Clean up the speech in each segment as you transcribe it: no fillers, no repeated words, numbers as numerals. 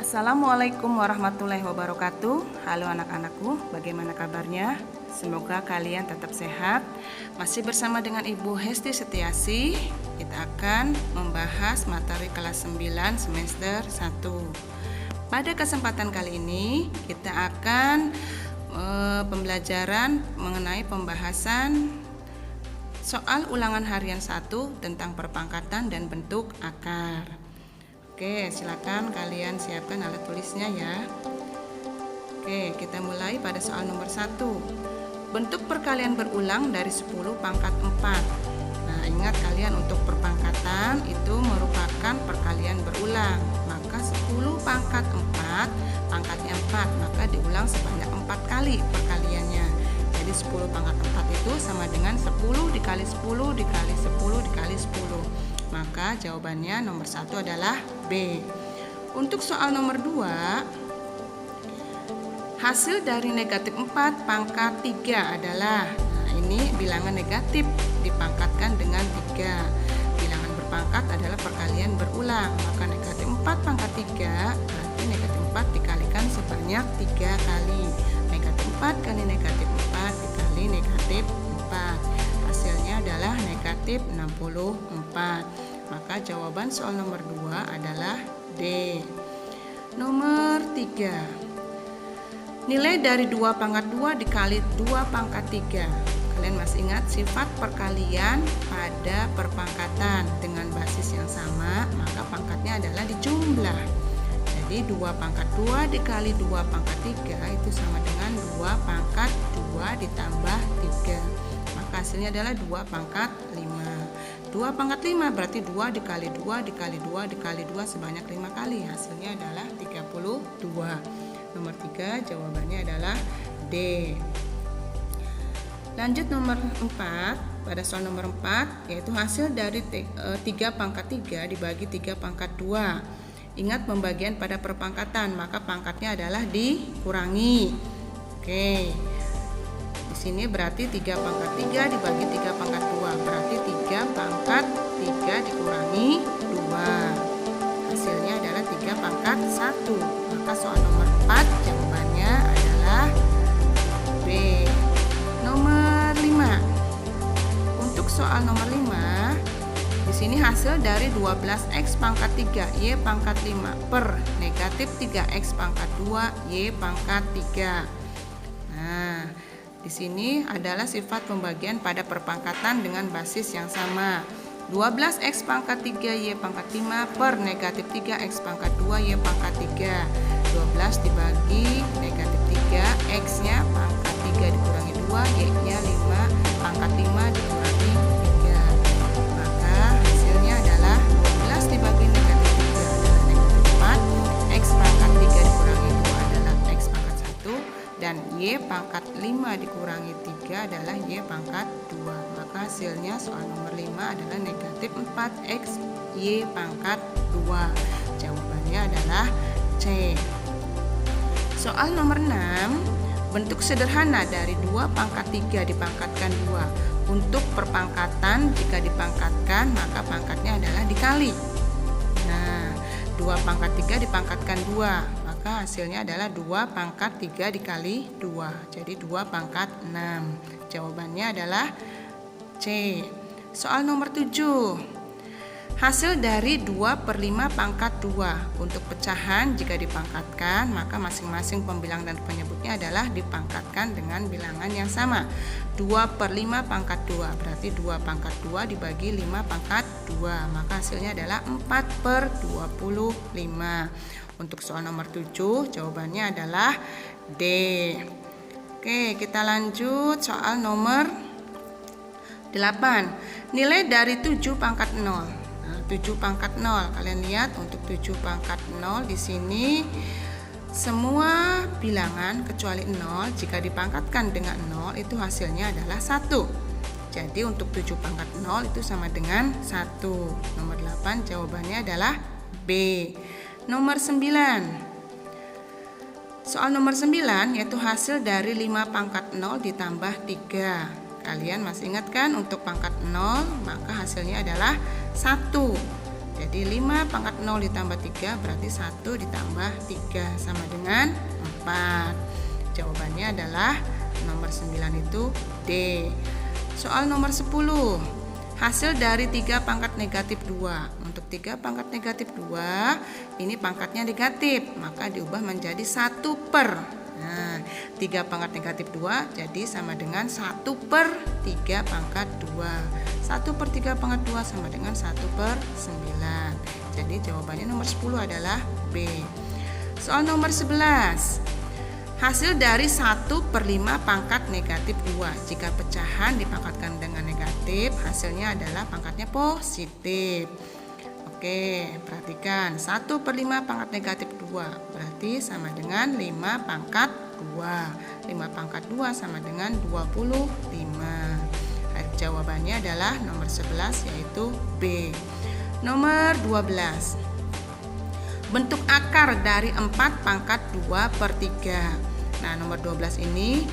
Assalamualaikum warahmatullahi wabarakatuh. Halo anak-anakku, bagaimana kabarnya? Semoga kalian tetap sehat. Masih bersama dengan Ibu Hesti Setiasi, kita akan membahas materi kelas 9 semester 1. Pada kesempatan kali ini, kita akan pembelajaran mengenai pembahasan soal ulangan harian 1 tentang perpangkatan dan bentuk akar. Oke, silakan kalian siapkan alat tulisnya ya. Oke, kita mulai pada soal nomor 1. Bentuk perkalian berulang dari 10 pangkat 4. Nah, ingat kalian untuk perpangkatan itu merupakan perkalian berulang. Maka 10 pangkat 4, pangkatnya 4, maka diulang sebanyak 4 kali perkaliannya. Jadi 10 pangkat 4 itu sama dengan 10 dikali 10 dikali 10 dikali 10. Maka jawabannya nomor 1 adalah B. Untuk soal nomor 2, hasil dari negatif 4 pangkat 3 adalah, nah ini bilangan negatif dipangkatkan dengan 3. Bilangan berpangkat adalah perkalian berulang. Maka negatif 4 pangkat 3 berarti negatif 4 dikalikan sebanyak 3 kali. Negatif 4 kali negatif 4 dikali negatif 4. Hasilnya adalah negatif 64. Maka jawaban soal nomor 2 adalah D. Nomor 3. Nilai dari 2 pangkat 2 dikali 2 pangkat 3. Kalian masih ingat sifat perkalian pada perpangkatan dengan basis yang sama, maka pangkatnya adalah dijumlah. Jadi 2 pangkat 2 dikali 2 pangkat 3 itu sama dengan 2 pangkat 2 ditambah 3. Hasilnya adalah 2 pangkat 5. 2 pangkat 5 berarti 2 dikali 2 dikali 2 dikali 2 sebanyak 5 kali. Hasilnya adalah 32. Nomor 3 jawabannya adalah D. Lanjut nomor 4. Pada soal nomor 4 yaitu hasil dari 3 pangkat 3 dibagi 3 pangkat 2. Ingat pembagian pada perpangkatan, maka pangkatnya adalah dikurangi. Oke. Di sini berarti 3 pangkat 3 dibagi 3 pangkat 2. Berarti 3 pangkat 3 dikurangi 2. Hasilnya adalah 3 pangkat 1. Maka soal nomor 4 jawabannya adalah B. Nomor 5. Untuk soal nomor 5, di sini hasil dari 12x pangkat 3 Y pangkat 5 per negatif 3x pangkat 2 Y pangkat 3. Nah, di sini adalah sifat pembagian pada perpangkatan dengan basis yang sama. 12x pangkat 3 Y pangkat 5 per negatif 3x pangkat 2 Y pangkat 3. 12 dibagi negatif 3, x-nya pangkat 3 dikurangi 2, y-nya 5 pangkat 5 dikurangi 3. Maka hasilnya adalah 12 dibagi negatif 3 adalah negatif 4, x pangkat 3 dikurangi 2 adalah x pangkat 1, dan Y pangkat 5 dikurangi 3 adalah Y pangkat 2. Maka hasilnya soal nomor 5 adalah negatif 4x Y pangkat 2. Jawabannya adalah C. Soal nomor 6, bentuk sederhana dari 2 pangkat 3 dipangkatkan 2. Untuk perpangkatan, jika dipangkatkan maka pangkatnya adalah dikali. Nah, 2 pangkat 3 dipangkatkan 2. Maka hasilnya adalah 2 pangkat 3 dikali 2. Jadi 2 pangkat 6. Jawabannya adalah C. Soal nomor 7. Hasil dari 2 per 5 pangkat 2. Untuk pecahan jika dipangkatkan maka masing-masing pembilang dan penyebutnya adalah dipangkatkan dengan bilangan yang sama. 2 per 5 pangkat 2 berarti 2 pangkat 2 dibagi 5 pangkat 2. Maka hasilnya adalah 4 per 25. Untuk soal nomor 7 jawabannya adalah D. Oke, kita lanjut soal nomor 8. Nilai dari 7 pangkat 0. Nah, 7 pangkat 0. Kalian lihat untuk 7 pangkat 0 di sini semua bilangan kecuali 0 jika dipangkatkan dengan 0 itu hasilnya adalah 1. Jadi untuk 7 pangkat 0 itu sama dengan 1. Nomor 8 jawabannya adalah B. Nomor 9. Soal nomor 9 yaitu hasil dari 5 pangkat 0 ditambah 3. Kalian masih ingat kan untuk pangkat 0 maka hasilnya adalah 1. Jadi 5 pangkat 0 ditambah 3 berarti 1 ditambah 3 sama dengan 4. Jawabannya adalah nomor 9 itu D. Soal nomor 10. Hasil dari 3 pangkat negatif 2. Untuk 3 pangkat negatif 2, ini pangkatnya negatif, maka diubah menjadi 1 per. Nah, 3 pangkat negatif 2 jadi sama dengan 1 per 3 pangkat 2. 1 per 3 pangkat 2 sama dengan 1 per 9. Jadi jawabannya nomor 10 adalah B. Soal nomor 11. Hasil dari 1 per 5 pangkat negatif 2. Jika pecahan dipangkatkan dengan negatif, hasilnya adalah pangkatnya positif. Oke, perhatikan 1 per 5 pangkat negatif 2 berarti sama dengan 5 pangkat 2. 5 pangkat 2 sama dengan 25. Jawabannya adalah nomor 11 yaitu B. Nomor 12. Bentuk akar dari 4 pangkat 2 per 3. Nah, nomor 12 ini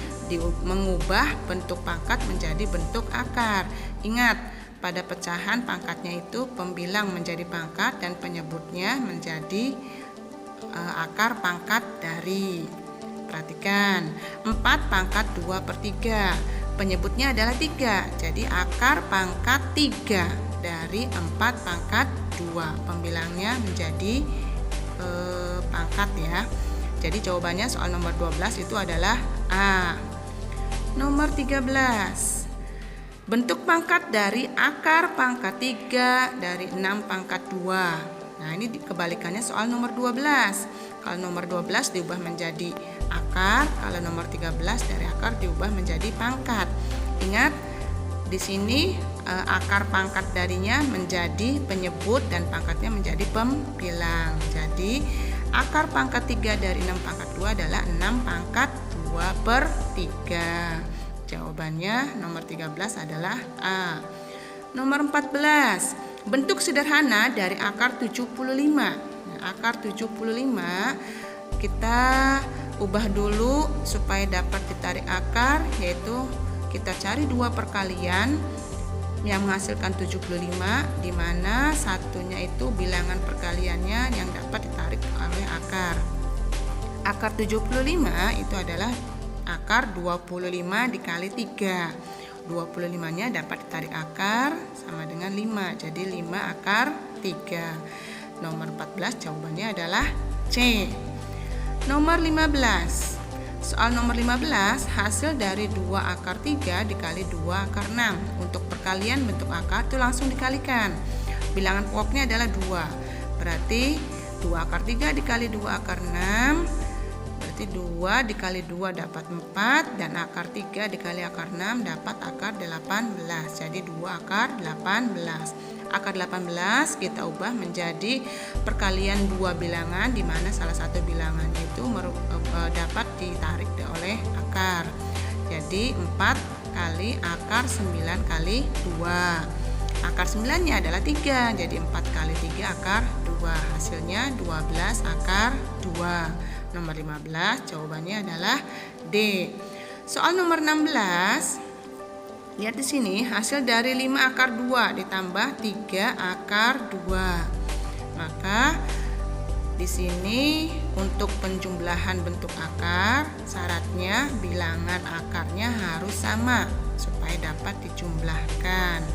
mengubah bentuk pangkat menjadi bentuk akar. Ingat, pada pecahan pangkatnya itu pembilang menjadi pangkat dan penyebutnya menjadi akar pangkat dari. Perhatikan, 4 pangkat 2 per 3. Penyebutnya adalah 3. Jadi akar pangkat 3 dari 4 pangkat 2. Pembilangnya menjadi pangkat ya. Jadi jawabannya soal nomor 12 itu adalah A. Nomor 13. Bentuk pangkat dari akar pangkat 3 dari 6 pangkat 2. Nah, ini kebalikannya soal nomor 12. Kalau nomor 12 diubah menjadi akar, kalau nomor 13 dari akar diubah menjadi pangkat. Ingat, di sini akar pangkat darinya menjadi penyebut dan pangkatnya menjadi pembilang. Jadi, akar pangkat 3 dari 6 pangkat 2 adalah 6 pangkat 2 per 3. Jawabannya nomor 13 adalah A. Nomor 14. Bentuk sederhana dari akar 75. Nah, akar 75 kita ubah dulu supaya dapat ditarik akar, yaitu kita cari 2 perkalian yang menghasilkan 75, di mana satunya itu bilangan perkaliannya yang dapat ditarik oleh akar. Akar 75 itu adalah akar 25 dikali 3. 25-nya dapat ditarik akar sama dengan 5. Jadi 5 akar 3. Nomor 14 jawabannya adalah C. Nomor 15. Soal nomor 15, hasil dari 2 akar 3 dikali 2 akar 6. Untuk perkalian bentuk akar itu langsung dikalikan. Bilangan pokoknya adalah 2. Berarti 2 akar 3 dikali 2 akar 6. Berarti 2 dikali 2 dapat 4, dan akar 3 dikali akar 6 dapat akar 18. Jadi 2 akar 18. Akar 18 kita ubah menjadi perkalian 2 bilangan, di mana salah satu bilangan itu dapat ditarik oleh akar. Jadi 4 kali akar 9 kali 2. Akar 9-nya adalah 3, jadi 4 kali 3 akar 2. Hasilnya 12 akar 2. Nomor 15 jawabannya adalah D. Soal nomor 16. Lihat di sini, hasil dari 5 akar 2 ditambah 3 akar 2. Maka di sini untuk penjumlahan bentuk akar, syaratnya bilangan akarnya harus sama supaya dapat dijumlahkan.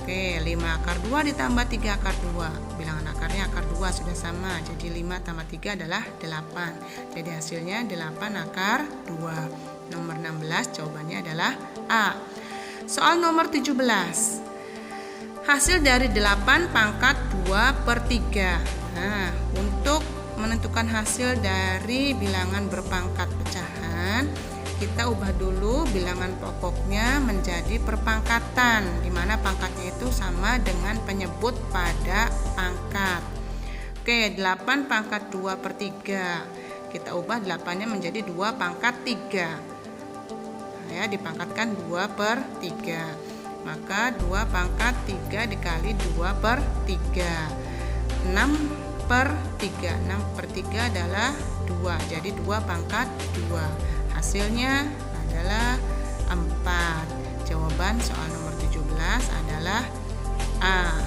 Oke, 5 akar 2 ditambah 3 akar 2. Bilangan akarnya akar 2 sudah sama. Jadi 5 tambah 3 adalah 8. Jadi hasilnya 8 akar 2. Nomor 16 jawabannya adalah A. Soal nomor 17. Hasil dari 8 pangkat 2 per 3. Nah, untuk menentukan hasil dari bilangan berpangkat pecahan, kita ubah dulu bilangan pokoknya menjadi perpangkatan, di mana pangkatnya itu sama dengan penyebut pada pangkat. Oke, 8 pangkat 2 per 3. Kita ubah 8-nya menjadi 2 pangkat 3. Nah, ya, dipangkatkan 2 per 3. Maka 2 pangkat 3 dikali 2 per 3. 6 per 3. 6 per 3 adalah 2. Jadi 2 pangkat 2. Hasilnya adalah 4. Jawaban soal nomor 17 adalah A.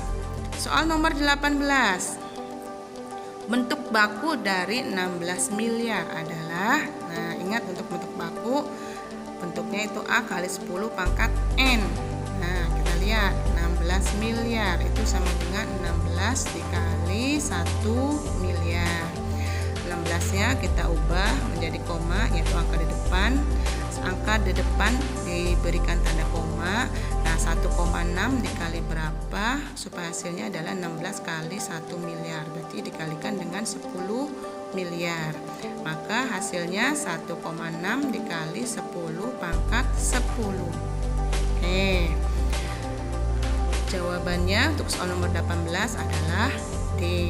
Soal nomor 18. Bentuk baku dari 16 miliar adalah, nah ingat untuk bentuk baku, bentuknya itu A kali 10 pangkat N. Nah kita lihat 16 miliar itu sama dengan 16 dikali 1 miliar. 16 nya kita ubah menjadi koma, yaitu angka di depan. Angka di depan diberikan tanda koma. Nah 1,6 dikali berapa supaya hasilnya adalah 16 kali 1 miliar, berarti dikalikan dengan 10 miliar, maka hasilnya 1,6 dikali 10 pangkat 10. Oke, jawabannya untuk soal nomor 18 adalah D.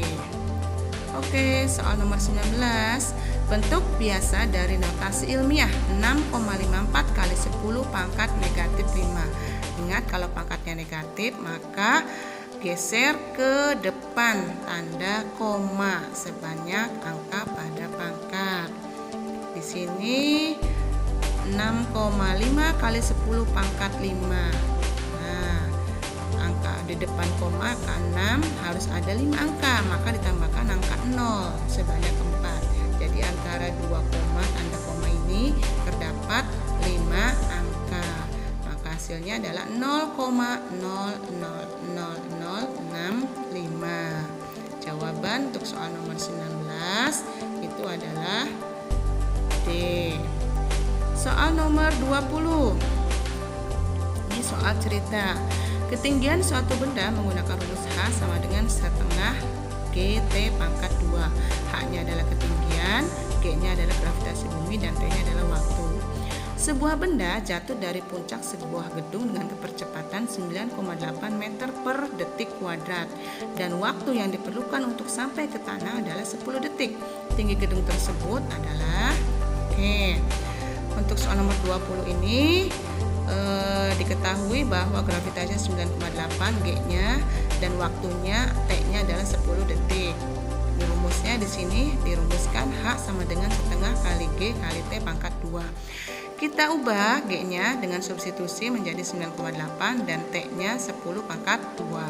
Oke, soal nomor 19. Bentuk biasa dari notasi ilmiah 6,54 kali 10 pangkat negatif 5. Ingat kalau pangkatnya negatif maka geser ke depan tanda koma sebanyak angka pada pangkat. Di sini 6,5 kali 10 pangkat 5. Nah, angka di depan koma ke 6 harus ada 5 angka, maka ditambahkan angka 0 sebanyak 4. Jadi antara dua koma tanda koma ini terdapat 5 angka. Maka hasilnya adalah 0,000065. Jawaban untuk soal nomor 19 itu adalah D. Soal nomor 20. Ini soal cerita. Ketinggian suatu benda menggunakan rumus H sama dengan setengah GT pangkat 2. H-nya adalah ketinggian, G-nya adalah gravitasi bumi, dan T-nya adalah waktu. Sebuah benda jatuh dari puncak sebuah gedung dengan kecepatan 9,8 meter per detik kuadrat, dan waktu yang diperlukan untuk sampai ke tanah adalah 10 detik. Tinggi gedung tersebut adalah, untuk soal nomor 20 ini diketahui bahwa gravitasinya 9,8, G-nya, dan waktunya T-nya adalah 10 detik. Rumusnya di sini dirumuskan H sama dengan setengah kali G kali T pangkat 2. Kita ubah G-nya dengan substitusi menjadi 9,8 dan T-nya 10 pangkat 2.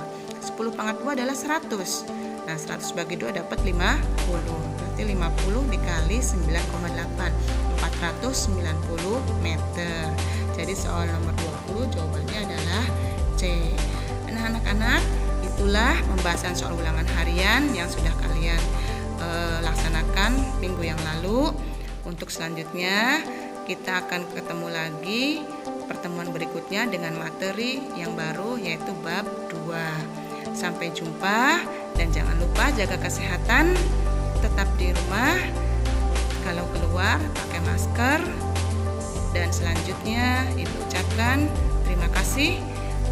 10 pangkat 2 adalah 100. Nah, 100 bagi 2 dapat 50. Berarti 50 dikali 9,8, 490 meter. Jadi soal nomor 20 jawabannya adalah C. Nah, anak-anak, itulah pembahasan soal ulangan harian yang sudah kalian laksanakan minggu yang lalu. Untuk selanjutnya kita akan ketemu lagi pertemuan berikutnya dengan materi yang baru, yaitu bab 2. Sampai jumpa, dan jangan lupa jaga kesehatan, tetap di rumah, kalau keluar pakai masker. Dan selanjutnya Ibu ucapkan terima kasih.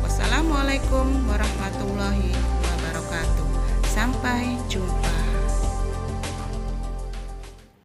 Wassalamualaikum warahmatullahi wabarakatuh. Sampai jumpa.